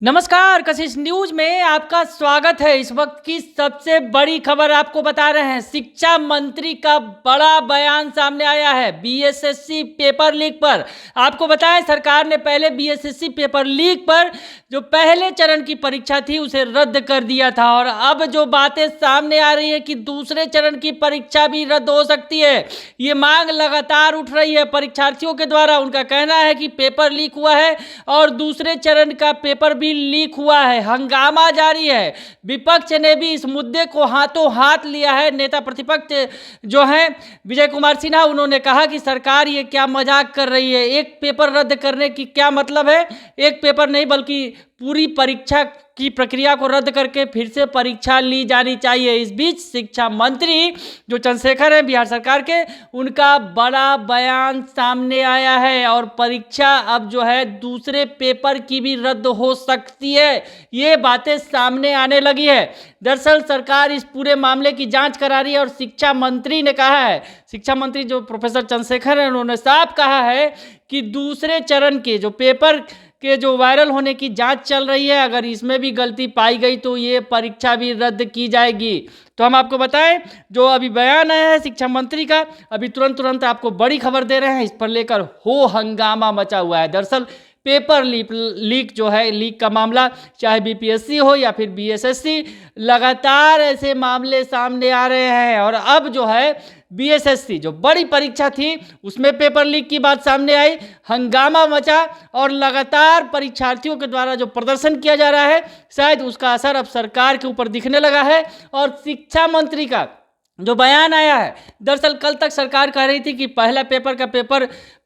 नमस्कार, कशिश न्यूज में आपका स्वागत है। इस वक्त की सबसे बड़ी खबर आपको बता रहे हैं। शिक्षा मंत्री का बड़ा बयान सामने आया है बीएसएससी पेपर लीक पर। आपको बताएं, सरकार ने पहले बीएसएससी पेपर लीक पर जो पहले चरण की परीक्षा थी उसे रद्द कर दिया था, और अब जो बातें सामने आ रही है कि दूसरे चरण की परीक्षा भी रद्द हो सकती है। ये मांग लगातार उठ रही है परीक्षार्थियों के द्वारा। उनका कहना है कि पेपर लीक हुआ है और दूसरे चरण का पेपर भी लीक हुआ है। हंगामा जारी है। विपक्ष ने भी इस मुद्दे को हाथों हाथ लिया है। नेता प्रतिपक्ष जो हैं विजय कुमार सिन्हा, उन्होंने कहा कि सरकार ये क्या मजाक कर रही है। एक पेपर रद्द करने की क्या मतलब है? एक पेपर नहीं बल्कि पूरी परीक्षा की प्रक्रिया को रद्द करके फिर से परीक्षा ली जानी चाहिए। इस बीच शिक्षा मंत्री जो चंद्रशेखर हैं बिहार सरकार के, उनका बड़ा बयान सामने आया है और परीक्षा अब जो है दूसरे पेपर की भी रद्द हो सकती है। ये बातें सामने आने लगी है। दरअसल सरकार इस पूरे मामले की जांच करा रही है और शिक्षा मंत्री ने कहा है, शिक्षा मंत्री जो प्रोफेसर चंद्रशेखर हैं, उन्होंने साफ कहा है कि दूसरे चरण के जो पेपर के जो वायरल होने की जांच चल रही है, अगर इसमें भी गलती पाई गई तो ये परीक्षा भी रद्द की जाएगी। तो हम आपको बताएं, जो अभी बयान आया है शिक्षा मंत्री का, अभी तुरंत आपको बड़ी खबर दे रहे हैं। इस पर लेकर हो हंगामा मचा हुआ है। दरअसल पेपर लीक जो है, लीक का मामला चाहे बीपीएससी हो या फिर बीएसएससी, लगातार ऐसे मामले सामने आ रहे हैं। और अब जो है बीएसएससी जो बड़ी परीक्षा थी उसमें पेपर लीक की बात सामने आई, हंगामा मचा और लगातार परीक्षार्थियों के द्वारा जो प्रदर्शन किया जा रहा है, शायद उसका असर अब सरकार के ऊपर दिखने लगा है। और शिक्षा मंत्री का जो बयान आया है, दरअसल कल तक सरकार कह रही थी कि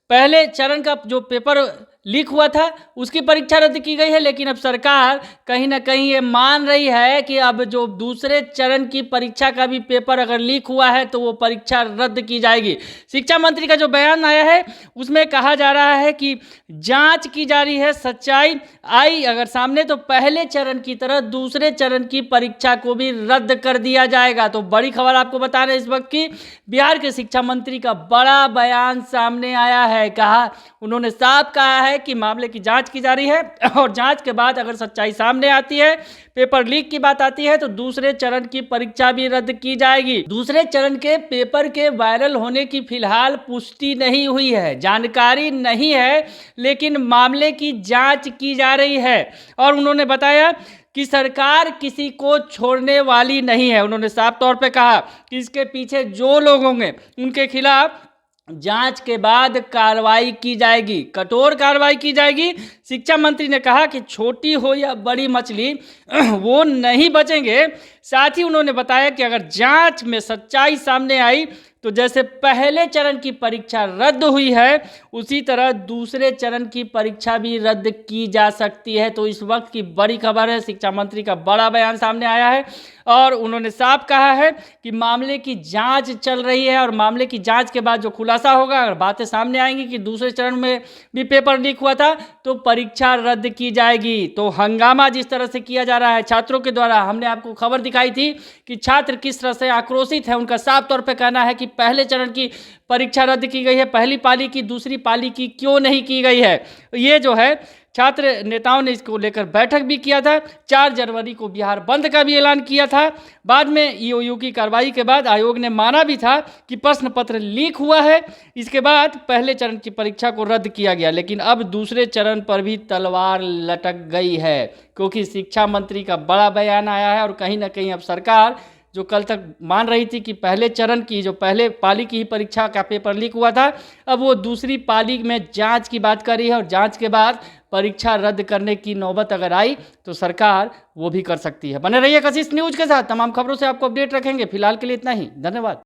पहले चरण का जो पेपर लीक हुआ था उसकी परीक्षा रद्द की गई है, लेकिन अब सरकार कहीं ना कहीं ये मान रही है कि अब जो दूसरे चरण की परीक्षा का भी पेपर अगर लीक हुआ है तो वो परीक्षा रद्द की जाएगी। शिक्षा मंत्री का जो बयान आया है उसमें कहा जा रहा है कि जांच की जा रही है, सच्चाई आई अगर सामने तो पहले चरण की तरह दूसरे चरण की परीक्षा को भी रद्द कर दिया जाएगा। तो बड़ी खबर आपको बता रहे हैं इस वक्त की, बिहार के शिक्षा मंत्री का बड़ा बयान सामने आया है। उन्होंने साफ कहा है कि मामले की जांच की जा रही है और जांच के बाद अगर सच्चाई सामने आती है, पेपर लीक की बात आती है, तो दूसरे चरण की परीक्षा भी रद्द की जाएगी। दूसरे चरण के पेपर के वायरल होने की फिलहाल पुष्टि नहीं हुई है, जानकारी नहीं है, लेकिन मामले की जांच की जा रही है। और उन्होंने बताया कि सरकार किसी को छोड़ने वाली नहीं है। उन्होंने साफ तौर पे कहा कि इसके पीछे जो लोग होंगे उनके खिलाफ जांच के बाद कार्रवाई की जाएगी, कठोर कार्रवाई की जाएगी। शिक्षा मंत्री ने कहा कि छोटी हो या बड़ी मछली वो नहीं बचेंगे। साथ ही उन्होंने बताया कि अगर जांच में सच्चाई सामने आई तो जैसे पहले चरण की परीक्षा रद्द हुई है उसी तरह दूसरे चरण की परीक्षा भी रद्द की जा सकती है। तो इस वक्त की बड़ी खबर है, शिक्षा मंत्री का बड़ा बयान सामने आया है और उन्होंने साफ कहा है कि मामले की जांच चल रही है और मामले की जांच के बाद जो खुलासा होगा, अगर बातें सामने आएंगी कि दूसरे चरण में भी पेपर लीक हुआ था तो परीक्षा रद्द की जाएगी। तो हंगामा जिस तरह से किया जा रहा है छात्रों के द्वारा, हमने आपको खबर दिखाई थी कि छात्र किस तरह से आक्रोशित है। उनका साफ तौर पर कहना है कि पहले चरण की परीक्षा रद्द की गई है, पहली पाली की, दूसरी पाली की क्यों नहीं की गई है। ये जो है छात्र नेताओं ने इसको लेकर बैठक भी किया था। 4 जनवरी को बिहार बंद का भी ऐलान किया था। बाद में ईओयू की कार्रवाई के बाद आयोग ने माना भी था कि प्रश्न पत्र लीक हुआ है। इसके बाद पहले चरण की परीक्षा को रद्द किया गया, लेकिन अब दूसरे चरण पर भी तलवार लटक गई है, क्योंकि शिक्षा मंत्री का बड़ा बयान आया है और कहीं ना कहीं अब सरकार जो कल तक मान रही थी कि पहले चरण की जो पहले पाली की ही परीक्षा का पेपर लीक हुआ था, अब वो दूसरी पाली में जांच की बात कर रही है और जांच के बाद परीक्षा रद्द करने की नौबत अगर आई तो सरकार वो भी कर सकती है। बने रहिए कशिश न्यूज के साथ, तमाम खबरों से आपको अपडेट रखेंगे। फिलहाल के लिए इतना ही, धन्यवाद।